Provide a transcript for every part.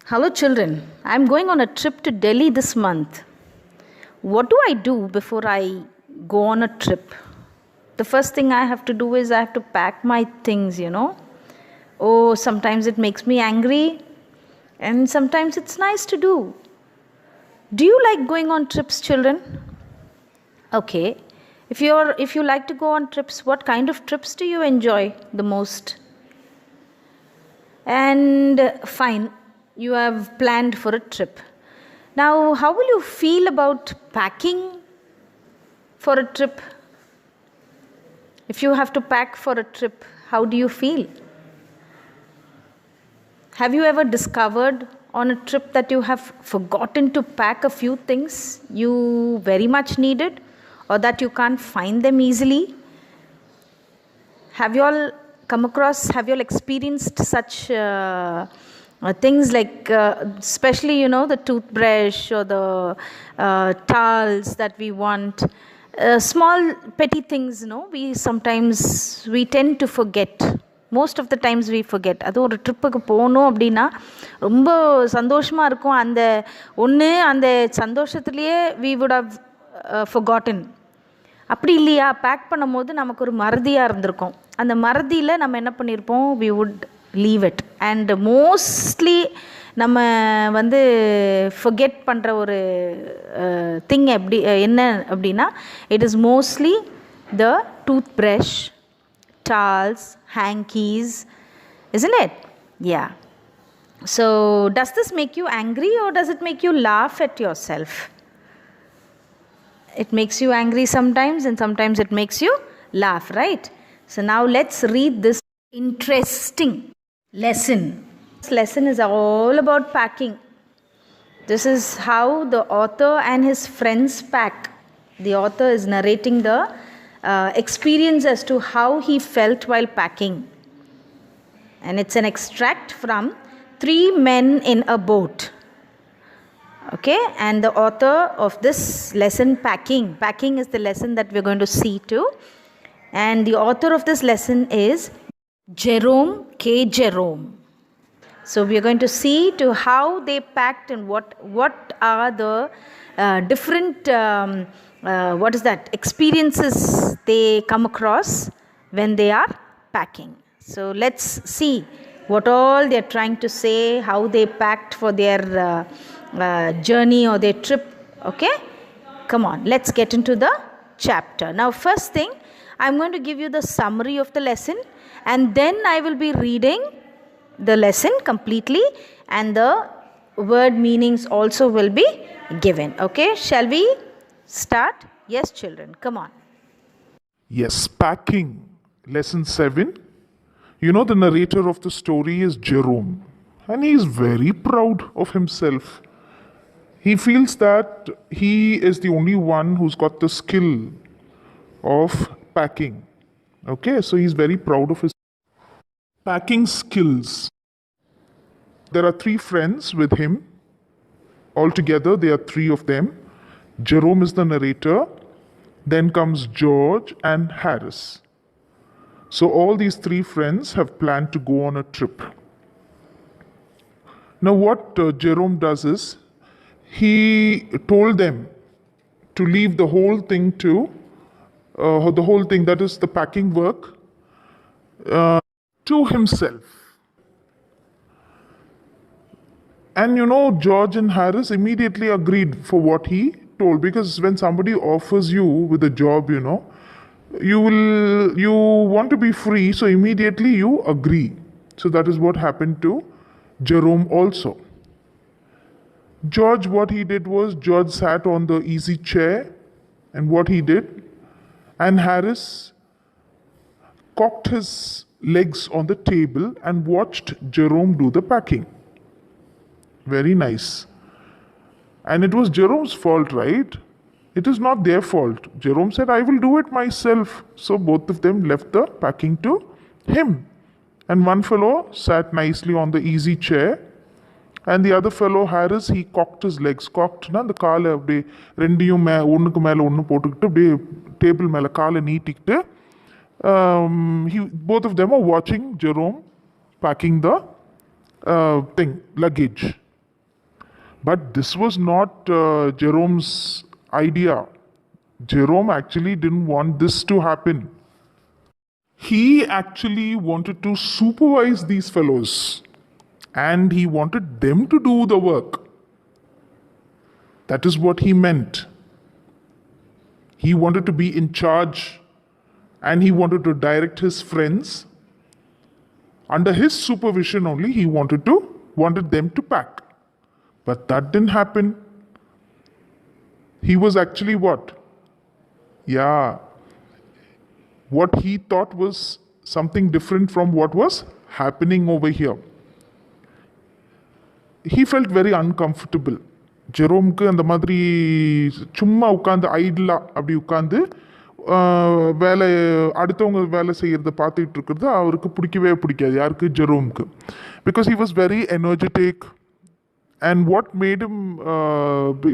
Hello, children. I'm going on a trip to Delhi this month. What do I do before I go on a trip? The first thing I have to do is I have to pack my things. Oh, sometimes it makes me angry, and sometimes it's nice to do. Do you like going on trips, children? Okay. If you like to go on trips, what kind of trips do you enjoy the most? And fine, you have planned for a trip. Now, how will you feel about packing for a trip? If you have to pack for a trip, how do you feel? Have you ever discovered on a trip that you have forgotten to pack a few things you very much needed, or that you can't find them easily? Have you all experienced such things like, especially, the toothbrush or the towels that we want? Small petty things, we tend to forget. Most of the times we forget. அது ஒரு ட்ரிப்புக்கு போகணும் அப்படின்னா ரொம்ப சந்தோஷமாக இருக்கும். அந்த சந்தோஷத்துலேயே we would have forgotten. அப்படி இல்லையா, பேக் பண்ணும்போது நமக்கு ஒரு மறதியாக இருந்திருக்கும். அந்த மறதியில் நம்ம என்ன பண்ணியிருப்போம், we would leave it. And mostly நம்ம forget பண்ணுற ஒரு thing என்ன அப்படின்னா, it is mostly the toothbrush, towels, hankies, isn't it? Yeah. So does this make you angry, or does it make you laugh at yourself? It makes you angry sometimes, and sometimes it makes you laugh, right? So now let's read this interesting lesson. This lesson is all about packing. This is how the author and his friends pack. The author is narrating the experience as to how he felt while packing. And it's an extract from 3 Men in a Boat. Okay, and the author of this lesson, packing is the lesson that we're going to see too. And the author of this lesson is Jerome K. Jerome. So we are going to see to how they packed and what are the different experiences they come across when they are packing. So let's see what all they are trying to say, how they packed for their journey or their trip. Okay, come on, let's get into the chapter. Now, first thing, I'm going to give you the summary of the lesson, and then I will be reading the lesson completely, and the word meanings also will be given. Okay, shall we start? Yes, children, come on. Yes, packing. Lesson 7. The narrator of the story is Jerome, and he is very proud of himself. He feels that he is the only one who's got the skill of packing. Okay, so he's very proud of his packing skills. There are 3 friends with him. Altogether, there are 3 of them. Jerome is the narrator. Then comes George and Harris. So all these 3 friends have planned to go on a trip. Now what Jerome does is, he told them to leave the whole thing that is the packing work, to himself. And George and Harris immediately agreed for what he told, because when somebody offers you with a job, you want to be free, so immediately you agree. So that is what happened to Jerome also. George, what he did was, George sat on the easy chair, and what he did, and Harris cocked his legs on the table and watched Jerome do the packing. Very nice. And it was Jerome's fault, right? It is not their fault. Jerome said, I will do it myself. So both of them left the packing to him. And one fellow sat nicely on the easy chair, and the other fellow, Harris, he cocked his legs. Cocked na the kaala apdi rendiyum onnuku mela onnu potukittu apdi table mela kaala neetikittu, both of them are watching Jerome packing the luggage. But this was not Jerome's idea. Jerome actually didn't want this to happen. He actually wanted to supervise these fellows and he wanted them to do the work. That is what he meant. He wanted to be in charge and he wanted to direct his friends. Under his supervision only, he wanted them to pack. But that didn't happen. He was actually what? Yeah. What he thought was something different from what was happening over here. He felt very uncomfortable. ஜெரோம்க்கு அந்த மாதிரி சும்மா உட்காந்து idle அப்படி உட்காந்து வேலை அடுத்தவங்க வேலை செய்கிறத பார்த்துட்டு இருக்கிறது அவருக்கு பிடிக்காது யாருக்கு ஜெரோம்க்கு because he was very energetic and what made him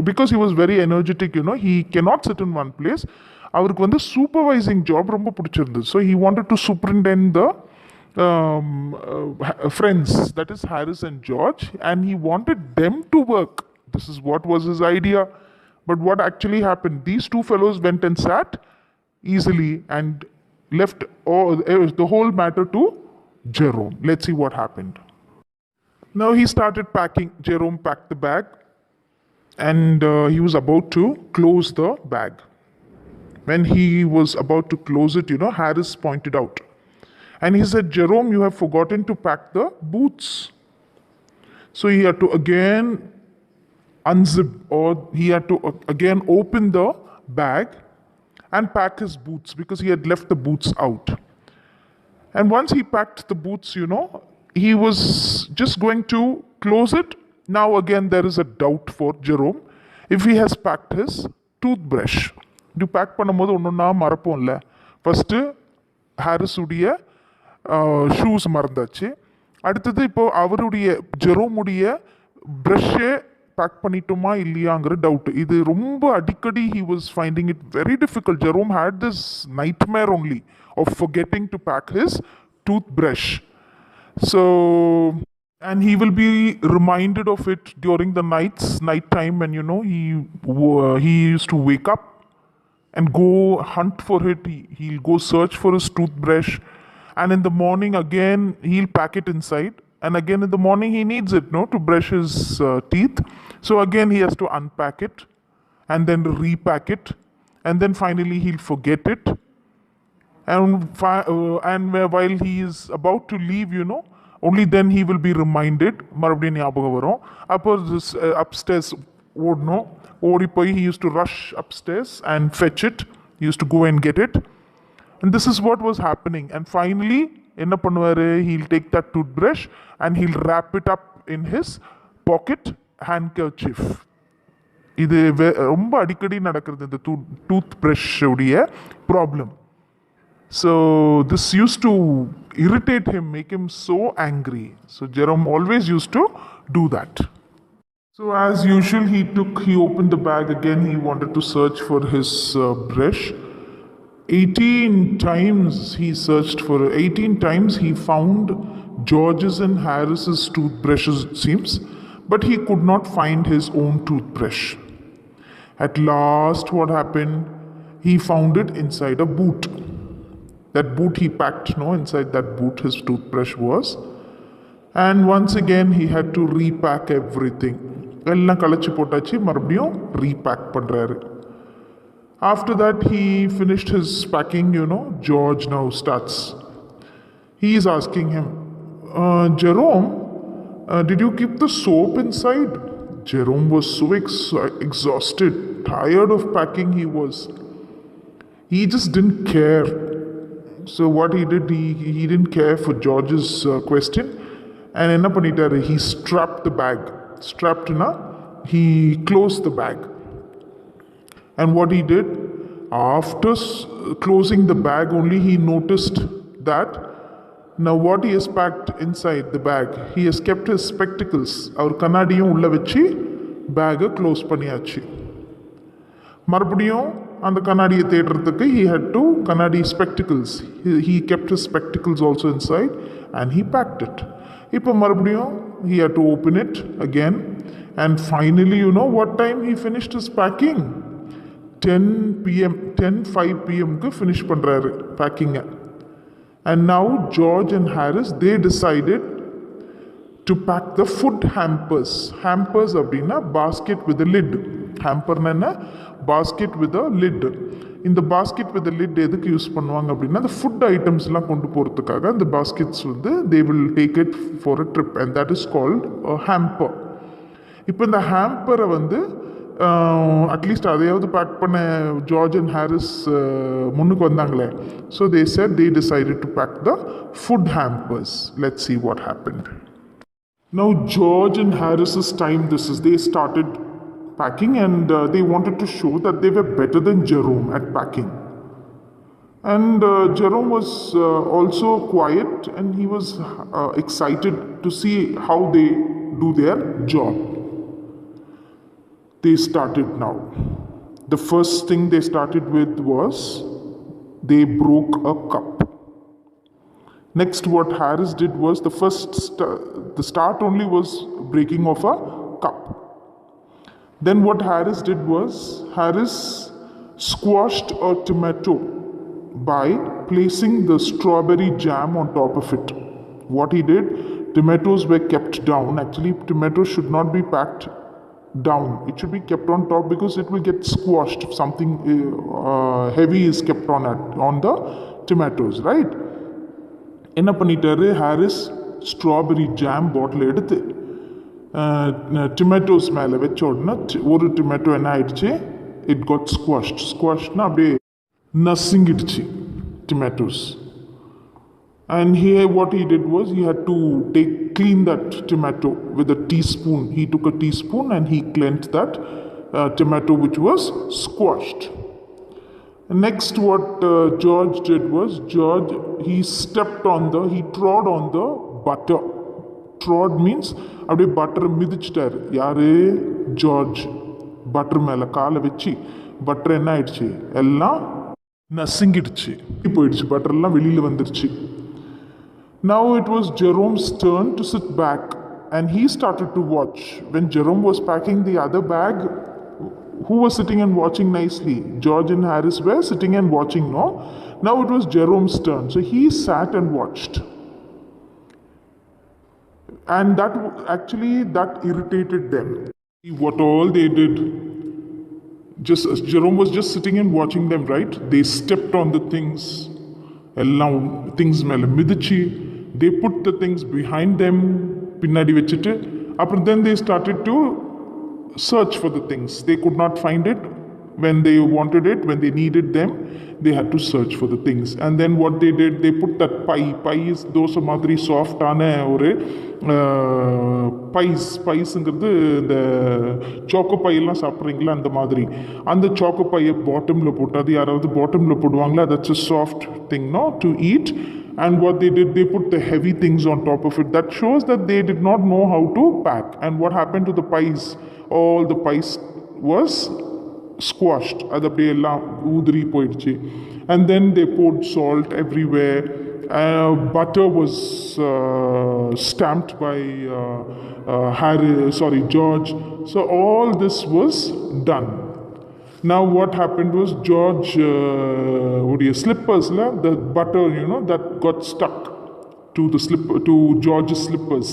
because he was very energetic, he cannot sit in one place. அவருக்கு வந்து சூப்பர்வைசிங் ஜாப் ரொம்ப பிடிச்சிருந்தது. So he wanted to superintend the friends, that is Harris and George, and he wanted them to work. This is what was his idea. But what actually happened, these two fellows went and sat easily and left the whole matter to Jerome. Let's see what happened. Now he started packing. Jerome packed the bag and he was about to close the bag. When he was about to close it, Harris pointed out. And he said, Jerome, you have forgotten to pack the boots. So he had to again unzip, or he had to again open the bag and pack his boots because he had left the boots out. And once he packed the boots, he was just going to close it. Now again there is a doubt for Jerome if he has packed his toothbrush. You pack பண்ணும்போது ஒன்னொன்னா மறப்போம்ல. First Harris உடைய shoes மறந்தாச்சு. அடுத்தது இப்போ அவருடைய ஜெரோமுடைய ப்ரஷ்ஷே back பண்ணிட்டோமா இல்லையாங்கிற doubt. இது ரொம்ப அடிக்கடி he was finding it very difficult. Jerome had this nightmare only of forgetting to pack his toothbrush. So, and he will be reminded of it during the night time when he used to wake up and go hunt for it. He'll go search for his toothbrush, and in the morning again he'll pack it inside, and again in the morning he needs it to brush his teeth. So again he has to unpack it and then repack it, and then finally he'll forget it. And while he is about to leave, only then he will be reminded. மறுபடியும் ஞாபகம் வரும். அப்போ upstairs ஓடணும். ஓடி போய் he used to rush upstairs and fetch it. He used to go and get it. And this is what was happening. And finally, என்ன பண்ணுவாரு, he'll take that toothbrush and he'll wrap it up in his pocket handkerchief. இது ரொம்ப அடிக்கடி நடக்கிறது இந்த toothbrush உடைய problem. So this used to irritate him, make him so angry. So Jerome always used to do that. So as usual, he opened the bag again. He wanted to search for his brush. 18 times he searched for it. 18 times he found George's and Harris's toothbrushes, it seems, but he could not find his own toothbrush. At last, what happened? He found it inside a boot. That boot he packed, inside that boot his toothbrush was. And once again he had to repack everything. எல்லாம் களைச்சி போட்டாச்சு, மறுபடியும் repack பண்றாரு. After that he finished his packing, George now starts. He is asking him, Jerome, did you keep the soap inside? Jerome was so exhausted, tired of packing he was. He just didn't care. So what he did, he didn't care for George's question, and enna pannitaru, he strapped the bag. He closed the bag. And what he did, after closing the bag only, he noticed that now what he has packed inside the bag, he has kept his spectacles. Our kannadiyum ulla vechi bag close பண்ணியாச்சு. மறுபடியும் அந்த கண்ணாடியை தேடுறதுக்கு he had to கண்ணாடி spectacles. He kept his spectacles also inside and he packed it. இப்போ மறுபடியும் he had to open it again And finally, you know what time he finished his packing? 10 p.m. 10:05 p.m. க்கு finish பண்றாரு packing. And now George and Harris, they decided to pack the food hampers. Hampers அப்படின்னா basket with a lid. Hamper என்ன? Basket with a lid. இந்த basket with a lid எதுக்கு use பண்ணுவாங்க அப்படின்னா the food items எல்லாம் கொண்டு போகிறதுக்காக அந்த baskets வந்து they will take it for a trip and that is called a hamper. இப்போ இந்த ஹேம்பரை வந்து அட்லீஸ்ட் அதையாவது பேக் பண்ண ஜார்ஜ் அண்ட் ஹாரிஸ் முன்னுக்கு வந்தாங்களே. So they said they decided to pack the food hampers. Let's see what happened. Now George and Harris's time, this is, they started packing and they wanted to show that they were better than Jerome at packing. And Jerome was also quiet and he was excited to see how they do their job. They started now. The first thing they started with was they broke a cup. Next, what Harris did was the start only was breaking of a cup. Then what Harris did was Harris squashed a tomato by placing the strawberry jam on top of it. What he did, tomatoes were kept down. Actually, tomatoes should not be packed down. It should be kept on top because it will get squashed if something heavy is kept on the tomatoes, right? என்ன பண்ணிட்டாரு Harris strawberry jam பாட்டில் எடுத்து tomatoes மேலே வச்ச உடனே ஒரு tomato என்ன ஆயிடுச்சு, it got ஸ்குவாஷ்ட்னா அப்படியே நசுங்கிடுச்சு tomatoes. And here what he did was he had to clean that tomato with a teaspoon. He took a teaspoon and he cleansed that tomato which was squashed. Next what George did was he trod on the butter. Trod means அப்படியே butter மிதிச்சிட்டாரு. யாரு? George. Butter மேலே காலை வச்சு butter என்ன ஆயிடுச்சு, எல்லாம் நசுங்கிடுச்சு, போயிடுச்சு, பட்டர்லாம் வெளியில் வந்துருச்சு. Now it was Jerome's turn to sit back and he started to watch. When Jerome was packing the other bag, who was sitting and watching nicely? George and Harris were sitting and watching, no? Now it was Jerome's turn. So he sat and watched. And that irritated them. What all they did, Jerome was just sitting and watching them, right? They stepped on the things. Things மேலே மிதிச்சு, they put the things behind them, பின்னாடி வச்சுட்டு, அப்புறம் then they started to search for the things. They could not find it when they wanted it, when they needed them, they had to search for the things. And then what they did, they put that pie is dosa மாதிரி சாஃப்டான ஒரு பைஸுங்கிறது இந்த choco பையெல்லாம் சாப்பிட்றீங்களா அந்த மாதிரி, அந்த choco பையை பாட்டமில் போட்டு, அது யாராவது பாட்டமில் போடுவாங்களா, that's a soft thing, no, to eat. And what they did, they put the heavy things on top of it. That shows that they did not know how to pack. And what happened to the pies? All the pies was squashed. அது அப்படியே எல்லாம் ஊதுறி போயிடுச்சு. And then they poured salt everywhere. Butter was stamped by George. So all this was done. Now what happened was George, slippers, the butter, that got stuck to George's slippers.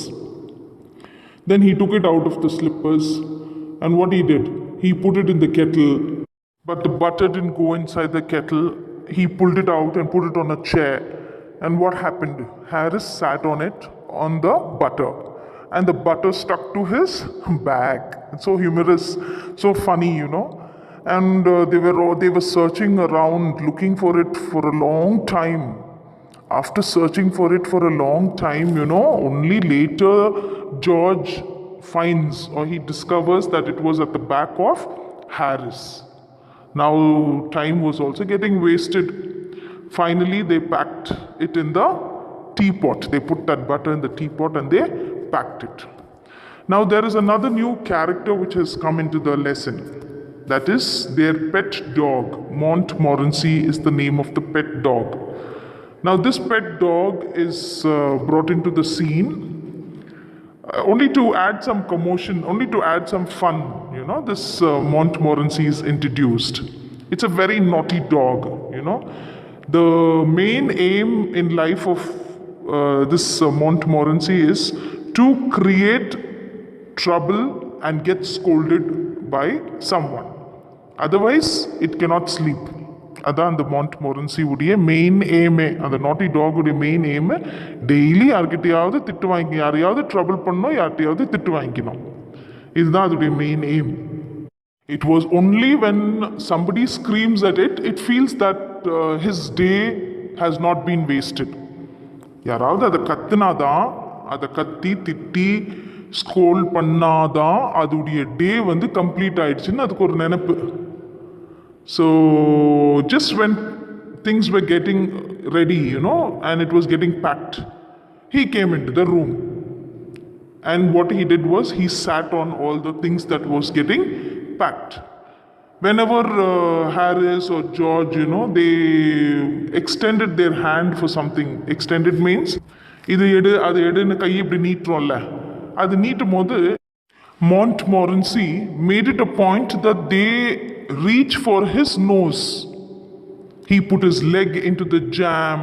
Then he took it out of the slippers, and what he did, he put it in the kettle, but the butter didn't go inside the kettle. He pulled it out and put it on a chair. And what happened? Harris sat on it, on the butter, and the butter stuck to his bag. It's so humorous, so funny, And they were searching around, looking for it for a long time. After searching for it for a long time, only later George finds, or he discovers, that it was at the back of Harris. Now time was also getting wasted. Finally they packed it in the teapot. They put that butter in the teapot and they packed it. Now there is another new character which has come into the lesson. That is their pet dog. Montmorency is the name of the pet dog. Now this pet dog is brought into the scene. only to add some commotion, only to add some fun, this Montmorency is introduced. It's a very naughty dog. The main aim in life of this Montmorency is to create trouble and get scolded by someone. Otherwise, it cannot sleep. அதான் அந்த மாண்ட்மோரன்சி உடைய main எய்மே, அந்த நாட்டி talk உடைய main aim daily யார்கிட்டையாவது திட்டு வாங்கி, யாரையாவது trouble பண்ணணும், யார்கிட்டையாவது திட்டு வாங்கிக்கணும். இதுதான் அதோடைய main aim. It was only when somebody screams at it, it feels that his day has not been wasted. யாராவது அதை கத்துனாதான், அதை கத்தி திட்டி ஸ்கோல் பண்ணாதான் அதோடைய டே வந்து கம்ப்ளீட் ஆயிடுச்சுன்னு அதுக்கு ஒரு நினைப்பு. So just when things were getting ready, and it was getting packed, he came into the room. And what he did was he sat on all the things that was getting packed. Whenever Harris or George, they extended their hand for something. Extended means இது எடு அது எடுன்னு கை இப்படி நீட்டுறோம்ல, அது நீட்டும் போது Montmorency made it a point that they reach for his nose. He put his leg into the jam,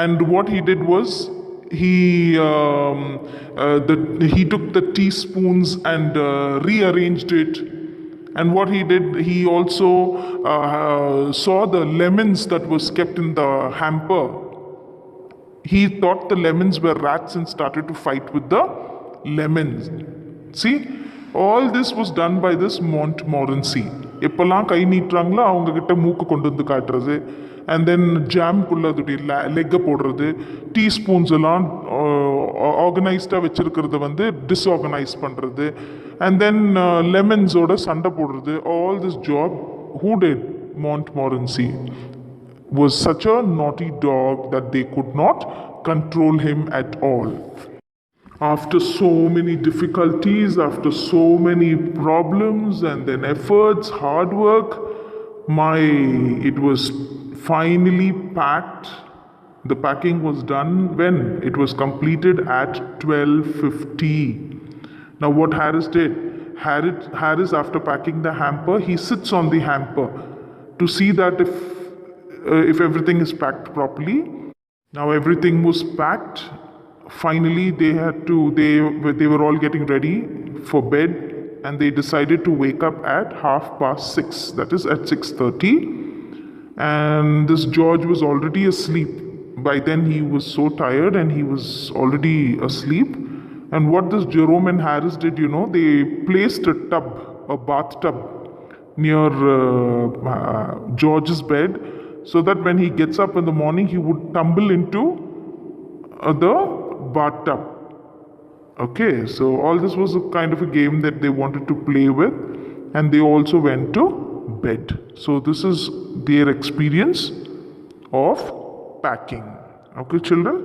and what he did was he took the teaspoons and rearranged it. And what he did, he also saw the lemons that was kept in the hamper. He thought the lemons were rats and started to fight with the lemons. See, all this was done by this Montmorency. எப்பெல்லாம் கை நீட்டுறாங்களோ அவங்க கிட்ட மூக்கு கொண்டு வந்து காட்டுறது, and then ஜாம்குள்ள அதோடைய லெக்கை போடுறது, teaspoons எல்லாம் ஆர்கனைஸ்டாக வச்சிருக்கிறத வந்து டிஸ்ஆர்கனைஸ் பண்ணுறது, அண்ட் தென் லெமன்ஸோட சண்டை போடுறது. All this job who did? Montmorency was such a naughty dog that they could not control him at all. After so many difficulties, after so many problems and then efforts, hard work, it was finally packed. The packing was done when? It was completed at 12:50. Now what Harris did? Harris, after packing the hamper, he sits on the hamper to see that if everything is packed properly. Now everything was packed. Finally, they were all getting ready for bed, and they decided to wake up at 6:30. That is at 6:30. And this George was already asleep. By then he was so tired and he was already asleep. And what this Jerome and Harris did, they placed a bathtub near George's bed, so that when he gets up in the morning, he would tumble into the bathtub. Okay, so all this was a kind of a game that they wanted to play with, and they also went to bed. So this is their experience of packing. Okay, children.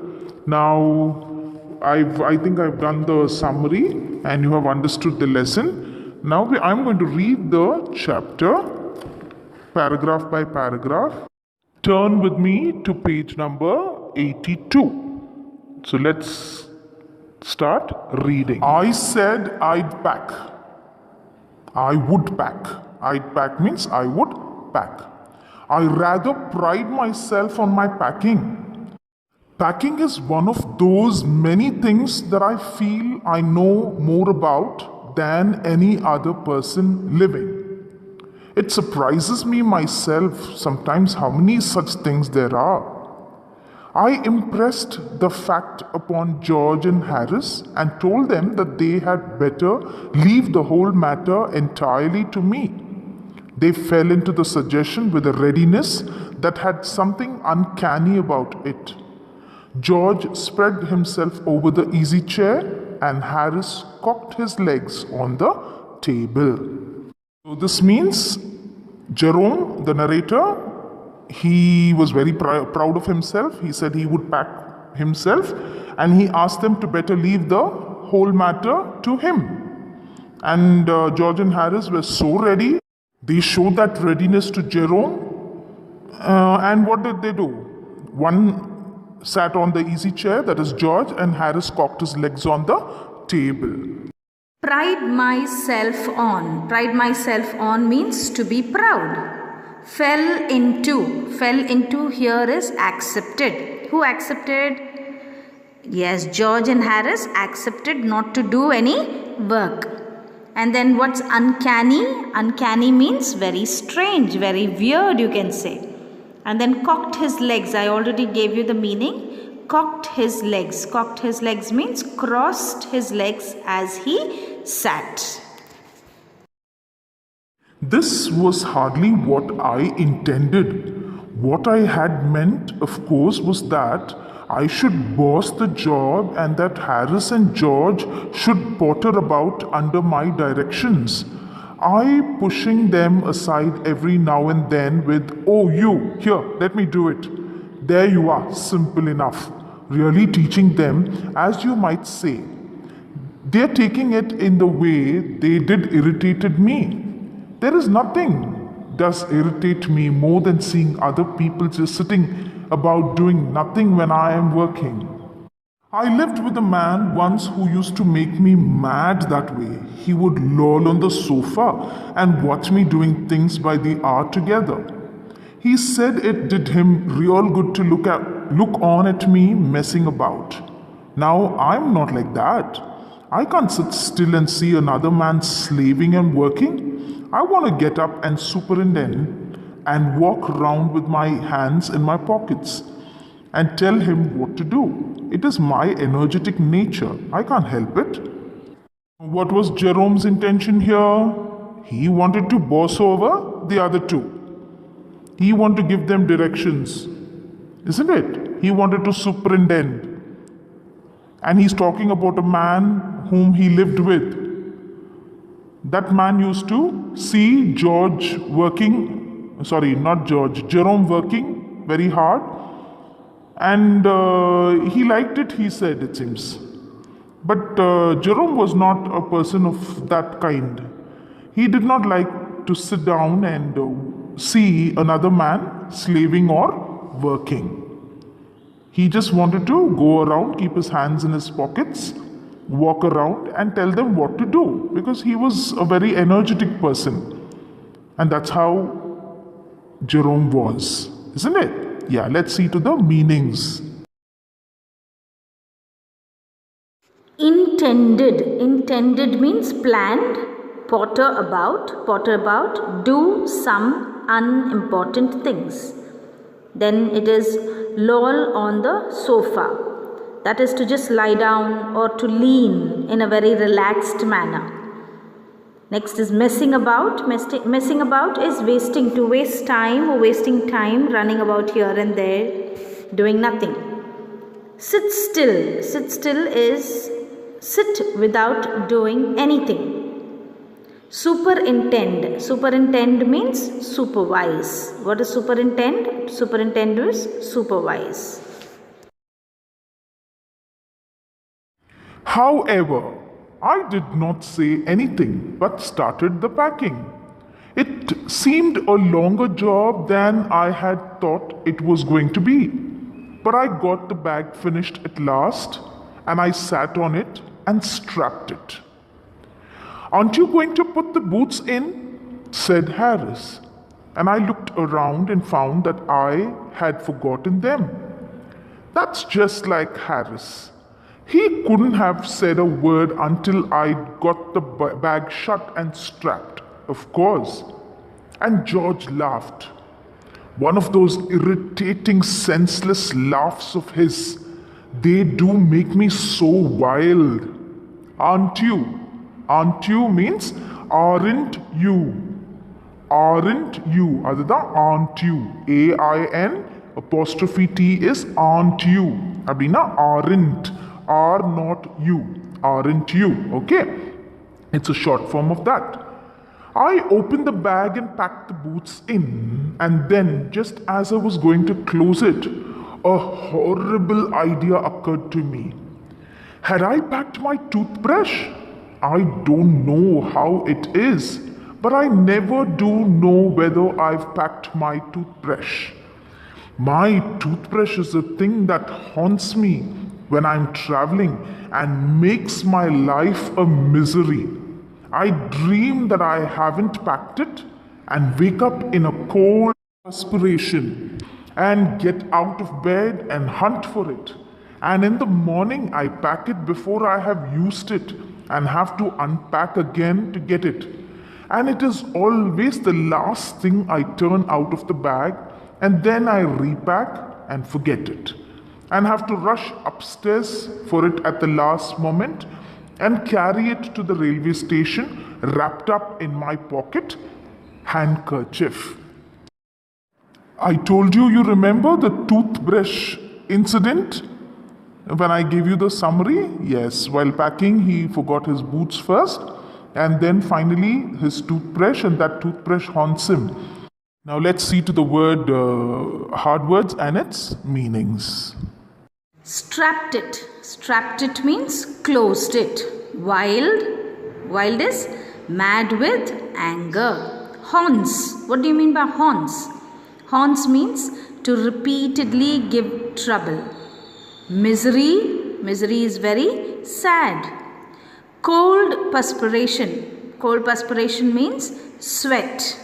Now I think I've done the summary and you have understood the lesson. Now I'm going to read the chapter paragraph by paragraph. Turn with me to page number 82. So let's start reading. I said I'd pack. I would pack. I'd pack means I would pack. I rather pride myself on my packing. Packing is one of those many things that I feel I know more about than any other person living. It surprises me myself sometimes how many such things there are. I impressed the fact upon George and Harris and told them that they had better leave the whole matter entirely to me. They fell into the suggestion with a readiness that had something uncanny about it. George spread himself over the easy chair and Harris cocked his legs on the table. So this means Jerome, the narrator, he was very proud of himself. He said he would pack himself, and he asked them to better leave the whole matter to him. And George and Harris were so ready. They showed that readiness to Jerome. And what did they do? One sat on the easy chair, that is George, and Harris cocked his legs on the table. Pride myself on. Pride myself on means to be proud. Fell into here is accepted. Who accepted? Yes, George and Harris accepted not to do any work. And then what's uncanny? Uncanny means very strange, very weird, you can say. And then cocked his legs. I already gave you the meaning. Cocked his legs. Cocked his legs means crossed his legs as he sat. This was hardly what I intended. What I had meant, of course, was that I should boss the job and that Harris and George should potter about under my directions. I pushing them aside every now and then with, "Oh, you, here, let me do it." There you are, simple enough. Really teaching them, as you might say. They're taking it in the way they did irritated me. There is nothing does irritate me more than seeing other people just sitting about doing nothing when I am working. I lived with a man once who used to make me mad that way. He would loll on the sofa and watch me doing things by the hour together. He said it did him real good to look on at me messing about. Now I'm not like that. I can't sit still and see another man slaving and working. I want to get up and superintend and walk around with my hands in my pockets and tell him what to do. It is my energetic nature. I can't help it. What was Jerome's intention here? He wanted to boss over the other two. He wanted to give them directions, isn't it? He wanted to superintend. And he's talking about a man whom he lived with. That man used to see Jerome working very hard. And he liked it, he said, it seems. But Jerome was not a person of that kind. He did not like to sit down and see another man slaving or working. He just wanted to go around, keep his hands in his pockets, walk around and tell them what to do, because he was a very energetic person. And that's how Jerome was, isn't it? Yeah, let's see to the meanings. Intended. Intended means planned. Potter about, do some unimportant things. Then it is loll on the sofa. That is to just lie down or to lean in a very relaxed manner. Next is messing about. Messing about is wasting, to waste time or wasting time running about here and there, doing nothing. Sit still. Sit still is sit without doing anything. Superintend. Superintend means supervise. What is superintend? Superintend is supervise. However, I did not say anything but started the packing. It seemed a longer job than I had thought it was going to be. But I got the bag finished at last and I sat on it and strapped it. "Aren't you going to put the boots in?" said Harris. And I looked around and found that I had forgotten them. That's just like Harris. He couldn't have said a word until I got the bag shut and strapped, of course. And George laughed. One of those irritating, senseless laughs of his. They do make me so wild. "Aren't you?" "Aren't you" means aren't you. Aren't you. அதுதான் aren't you. A-I-N apostrophe T is aren't you. அப்படின்னா aren't. Are not you. Aren't you. Okay? It's a short form of that. I opened the bag and packed the boots in, and then, just as I was going to close it, a horrible idea occurred to me. Had I packed my toothbrush? I don't know how it is, but I never do know whether I've packed my toothbrush. My toothbrush is a thing that haunts me when I'm traveling and makes my life a misery. I dream that I haven't packed it and wake up in a cold perspiration and get out of bed and hunt for it. And in the morning, I pack it before I have used it and have to unpack again to get it. And it is always the last thing I turn out of the bag, and then I repack and forget it. And have to rush upstairs for it at the last moment and carry it to the railway station wrapped up in my pocket handkerchief. I told you, you remember the toothbrush incident when I gave you the summary? Yes, while packing, he forgot his boots first, and then finally his toothbrush, and that toothbrush haunts him. Now let's see to the word hard words and its meanings. Strapped it. Strapped it means closed it. Wild. Wild is mad with anger. Haunts. What do you mean by haunts? Haunts means to repeatedly give trouble. Misery. Misery is very sad. Cold perspiration. Cold perspiration means sweat.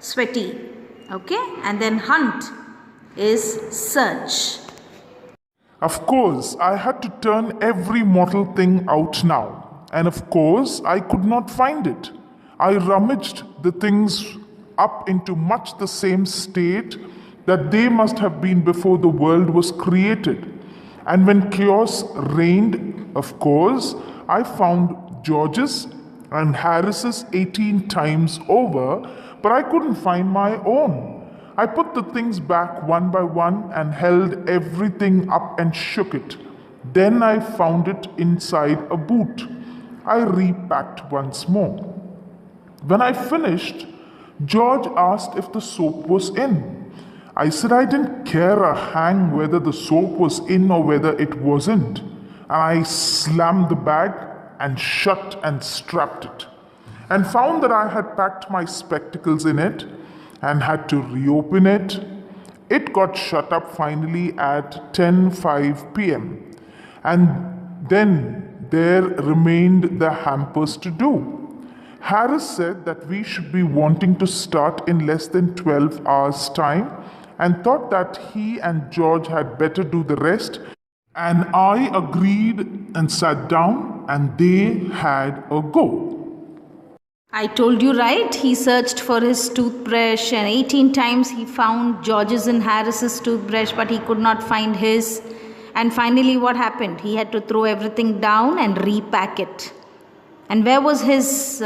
Sweaty. Okay. And then hunt is search. Of course, I had to turn every mortal thing out now. And of course, I could not find it. I rummaged the things up into much the same state that they must have been before the world was created. And when chaos reigned, of course, I found George's and Harris's 18 times over, but I couldn't find my own. I put the things back one by one and held everything up and shook it. Then I found it inside a boot. I repacked once more. When I finished, George asked if the soap was in. I said I didn't care a hang whether the soap was in or whether it wasn't. And I slammed the bag and shut and strapped it, and found that I had packed my spectacles in it and had to reopen it. It got shut up finally at 10:05 p.m. And then there remained the hampers to do. Harris said that we should be wanting to start in less than 12 hours' time, and thought that he and George had better do the rest. And I agreed and sat down, and they had a go. I told you, right? He searched for his toothbrush, and 18 times he found George's and Harris's toothbrush, but he could not find his. And finally, what happened? He had to throw everything down and repack it. And where was his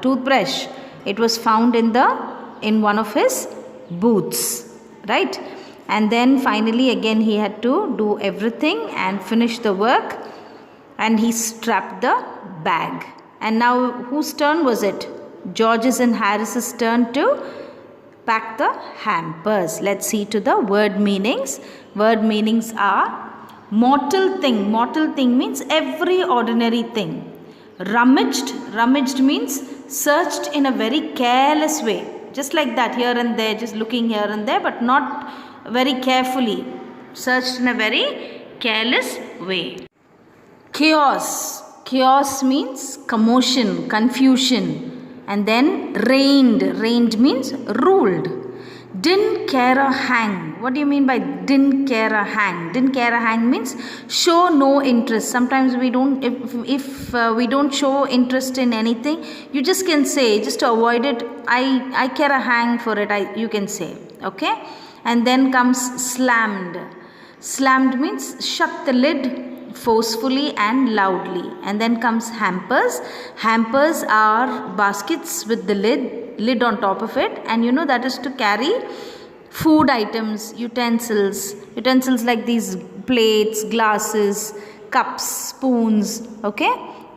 toothbrush? It was found in one of his boots, right? And then finally, again, he had to do everything and finish the work, and he strapped the bag. And now, whose turn was it? George's and Harris's turn to pack the hampers. Let's see to the word meanings. Word meanings are mortal thing. Mortal thing means every ordinary thing. Rummaged. Rummaged means searched in a very careless way. Just like that, here and there, just looking here and there, but not very carefully. Searched in a very careless way. Chaos. Chaos means commotion, confusion. And then reigned. Reigned means ruled. Didn't care a hang. What do you mean by didn't care a hang? Didn't care a hang means show no interest. Sometimes we don't, if we don't show interest in anything, you just can say, just to avoid it, I care a hang for it, you can say. Okay? And then comes slammed. Slammed means shut the lid forcefully and loudly. And then comes hampers. Hampers are baskets with the lid on top of it, and you know that is to carry food items, utensils like these plates, glasses, cups, spoons. Okay,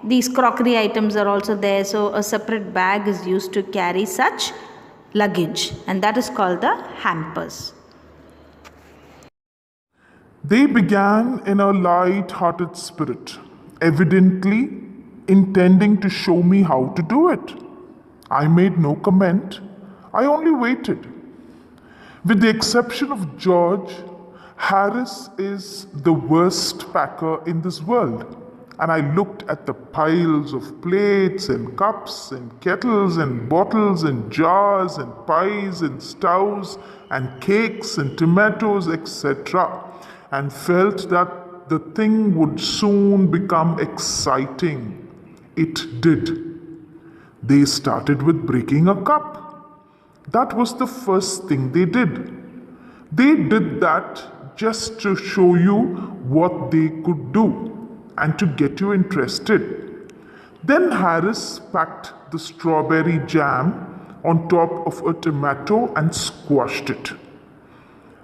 these crockery items are also there, so a separate bag is used to carry such luggage, and that is called the hampers. They began in a light-hearted spirit, evidently intending to show me how to do it. I made no comment. I only waited. With the exception of George, Harris is the worst packer in this world. And I looked at the piles of plates and cups and kettles and bottles and jars and pies and stoves and cakes and tomatoes, etc., and felt that the thing would soon become exciting. It did. They started with breaking a cup. That was the first thing they did. They did that just to show you what they could do and to get you interested. Then Harris packed the strawberry jam on top of a tomato and squashed it.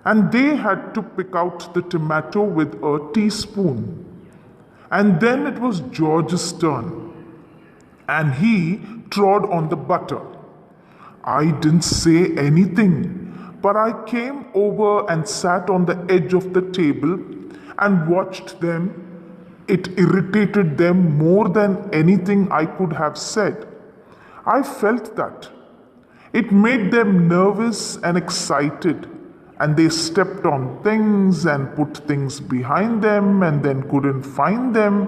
And they had to pick out the tomato with a teaspoon. And then it was George's turn, and he trod on the butter. I didn't say anything, but I came over and sat on the edge of the table and watched them. It irritated them more than anything I could have said. I felt that. It made them nervous and excited, and they stepped on things and put things behind them and then couldn't find them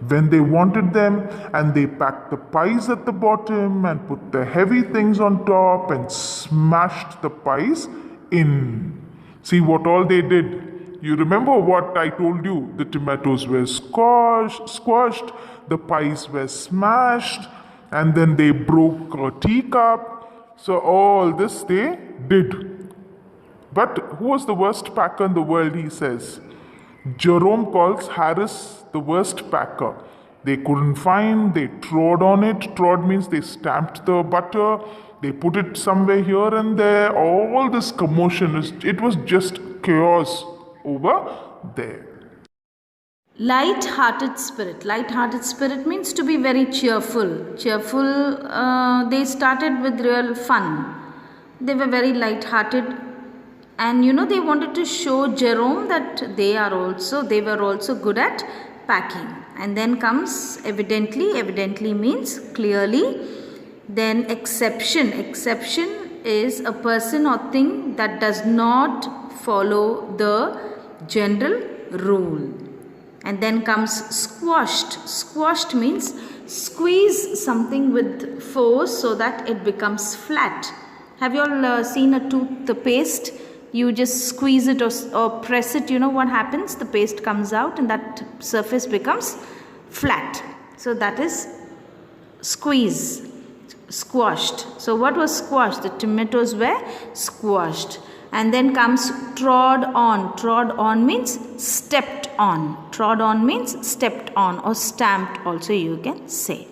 when they wanted them, and they packed the pies at the bottom and put the heavy things on top and smashed the pies in. See what all they did. You remember what I told you? The tomatoes were squashed, the pies were smashed, and then they broke a teacup. So all this they did. But who was the worst packer in the world, he says? Jerome calls Harris the worst packer. They couldn't find, they trod on it. Trod means they stamped the butter, they put it somewhere here and there. All this commotion, it was just chaos over there. Light-hearted spirit. Light-hearted spirit means to be very cheerful. They started with real fun. They were very light-hearted, and they wanted to show Jerome that they were also good at packing. And then comes evidently. Evidently means clearly. Then exception. Exception is a person or thing that does not follow the general rule. And then comes squashed. Squashed means squeeze something with force so that it becomes flat. Have you all seen a toothpaste? You just squeeze it or press it, what happens? The paste comes out and that surface becomes flat. So that is squeeze, squashed. So what was squashed? The tomatoes were squashed. And then comes trod on. Trod on means stepped on. Trod on means stepped on or stamped also you can say.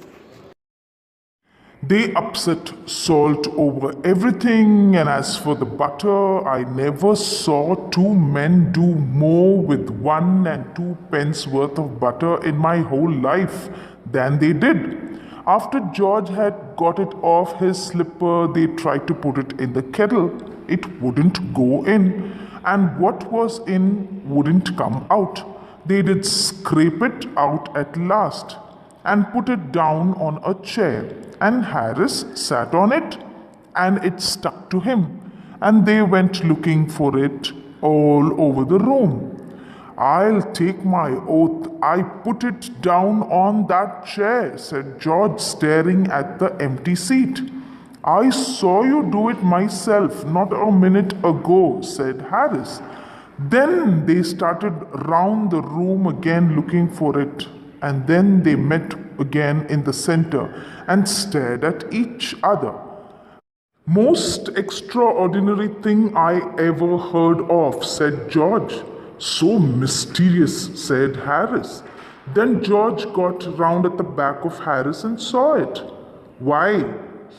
They upset salt over everything, and as for the butter, I never saw two men do more with 1 and 2 pence worth of butter in my whole life than they did. After George had got it off his slipper, they tried to put it in the kettle. It wouldn't go in, and what was in wouldn't come out. They did scrape it out at last and put it down on a chair, and Harris sat on it, and it stuck to him, and they went looking for it all over the room. I'll take my oath I put it down on that chair, said George, staring at the empty seat. I saw you do it myself not a minute ago, said Harris. Then they started round the room again looking for it, and then they met again in the center and stared at each other. Most extraordinary thing I ever heard of, said George. So mysterious, said Harris. Then George got round at the back of Harris and saw it. Why,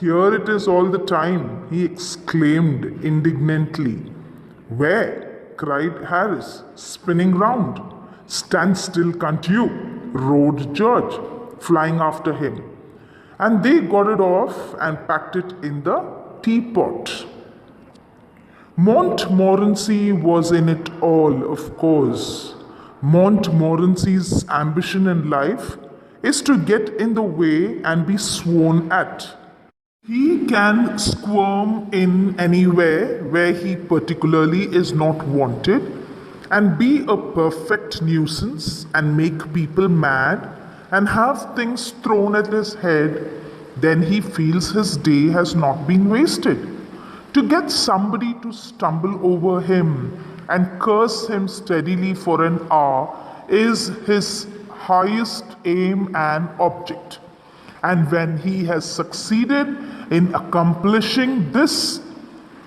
here it is all the time, he exclaimed indignantly. Where? Cried Harris, spinning round. Stand still, can't you? Roared George, flying after him. And they got it off and packed it in the teapot. Montmorency was in it all, of course. Montmorency's ambition in life is to get in the way and be sworn at. He can squirm in anywhere where he particularly is not wanted, and be a perfect nuisance and make people mad and have things thrown at his head, then he feels his day has not been wasted. To get somebody to stumble over him and curse him steadily for an hour is his highest aim and object. And when he has succeeded in accomplishing this,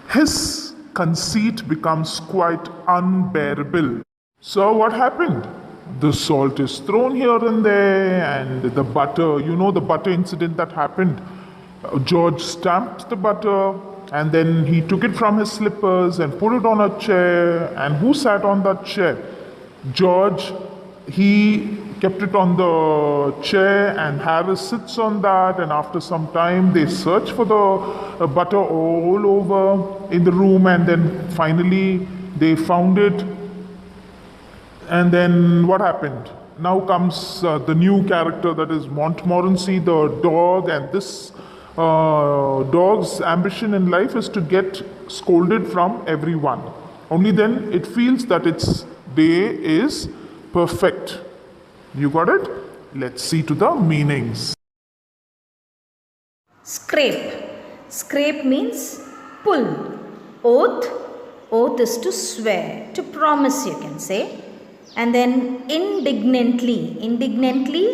his conceit becomes quite unbearable. So, what happened? The salt is thrown here and there, and the butter, the butter incident that happened. George stamped the butter, and then he took it from his slippers and put it on a chair. And who sat on that chair? George. He kept it on the chair, and Harris sits on that. And after some time, they search for the butter all over in the room, and then finally they found it. And then what happened? Now comes the new character, that is Montmorency, the dog, and this dog's ambition in life is to get scolded from everyone. Only then it feels that its day is perfect. You got it? Let's see to the meanings. Scrape. Scrape means pull. Oath. Oath is to swear, to promise, you can say. And then indignantly. Indignantly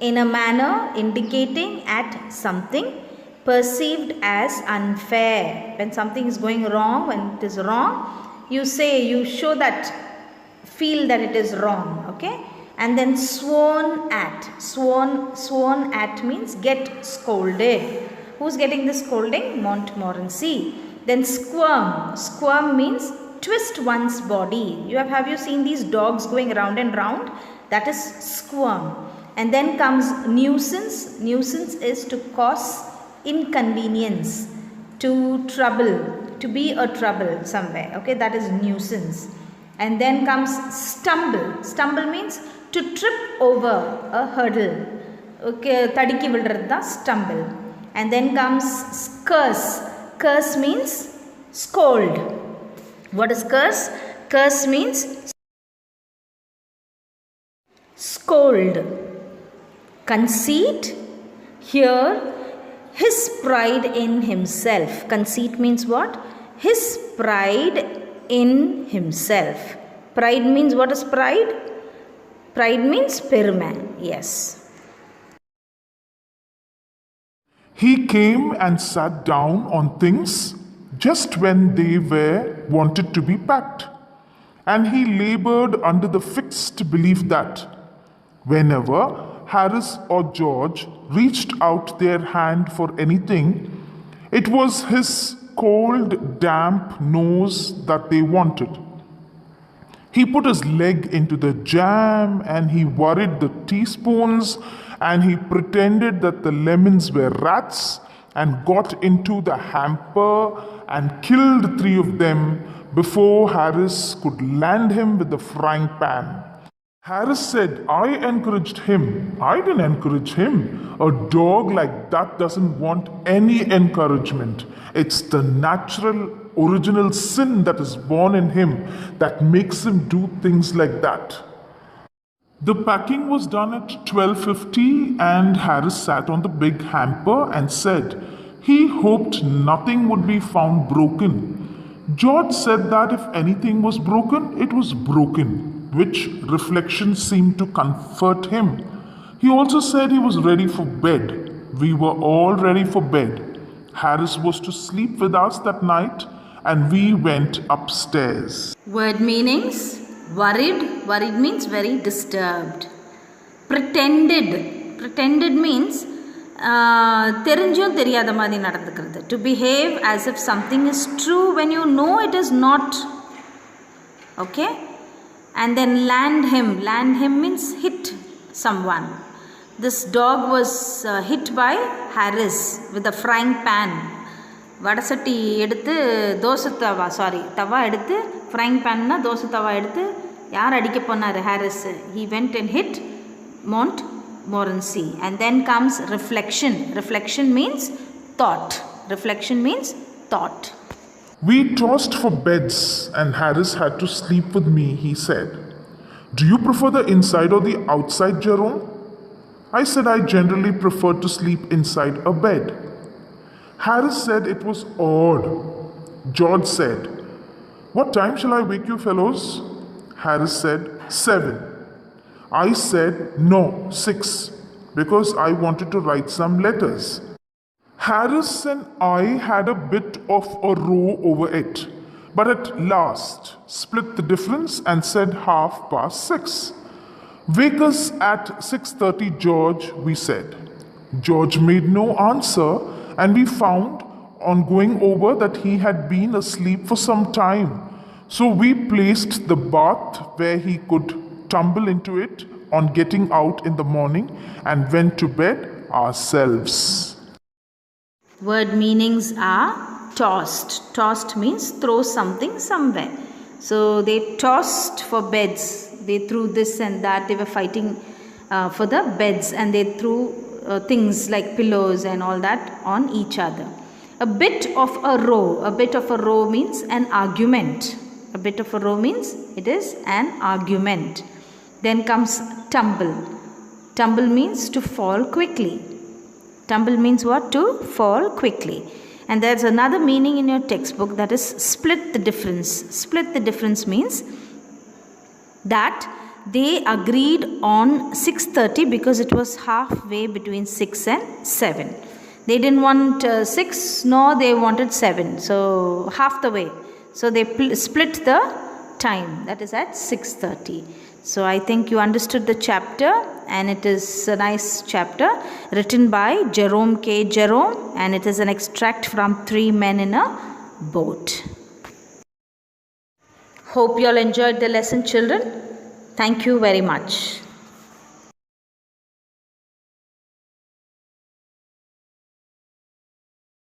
in a manner indicating at something perceived as unfair. When something is going wrong, when it is wrong, you show that, feel that it is wrong. Okay? And then sworn at. Sworn at means get scolded. Who's getting the scolding? Montmorency. Then squirm. Squirm means twist one's body. Have you seen these dogs going round and round? That is squirm. And then comes nuisance. Nuisance is to cause inconvenience, to trouble, to be a trouble somewhere. Okay, that is nuisance. And then comes stumble. Stumble means to trip over a hurdle. Okay, tadiki vidradha stumble. And then comes curse. Curse means scold. What is curse? Curse means scold. Conceit. Here, his pride in himself. Conceit means what? His pride in himself. Pride means, what is pride? Pride means perman. Yes. He came and sat down on things just when they were wanted to be packed. And he labored under the fixed belief that whenever Harris or George reached out their hand for anything, it was his cold, damp nose that they wanted. He put his leg into the jam and he worried the teaspoons and he pretended that the lemons were rats and got into the hamper and killed 3 of them before Harris could land him with the frying pan. Harris said, I encouraged him. I didn't encourage him. A dog like that doesn't want any encouragement. It's the natural, original sin that is born in him that makes him do things like that. The packing was done at 12:50 and Harris sat on the big hamper and said he hoped nothing would be found broken. George said that if anything was broken, it was broken, which reflection seemed to comfort him. He also said he was ready for bed. We were all ready for bed. Harris was to sleep with us that night and we went upstairs. Word meanings. Worried. Worried means very disturbed. Pretended. Pretended means தெரிஞ்சும் தெரியாத மாதிரி நடந்துக்கிறது. To behave as if something is true when you know it is not. Okay? And then land him. Land him means hit someone. This dog was hit by Harris with a frying pan. வடசட்டி எடுத்து தவா எடுத்து frying பேன்னா dosa தவா எடுத்து யார் அடிக்க போனார்? Harris. He went and hit Montmorency. And then comes reflection. Reflection means thought. Reflection means thought. We tossed for beds, and Harris had to sleep with me, he said. Do you prefer the inside or the outside, Jerome? I said I generally preferred to sleep inside a bed. Harris said it was odd. George said, What time shall I wake you fellows? Harris said, 7. I said, No, 6, because I wanted to write some letters. Harris and I had a bit of a row over it, but at last split the difference and said 6:30. Wake us at 6:30, George, we said. George made no answer, and we found on going over that he had been asleep for some time. So we placed the bath where he could tumble into it on getting out in the morning and went to bed ourselves. Word meanings are tossed. Tossed means throw something somewhere. So they tossed for beds. They threw this and that. They were fighting for the beds, and they threw things like pillows and all that on each other. A bit of a row. A bit of a row means an argument. A bit of a row means it is an argument. Then comes tumble. Tumble means to fall quickly. Tumble means what? To fall quickly. And there's another meaning in your textbook, that is split the difference. Split the difference means that they agreed on 6:30 because it was halfway between 6 and 7. They didn't want 6 nor they wanted 7. So half the way. So they split the time, that is at 6:30. So I think you understood the chapter, and it is a nice chapter written by Jerome K. Jerome, and it is an extract from 3 Men in a Boat. Hope you all enjoyed the lesson, children. Thank you very much.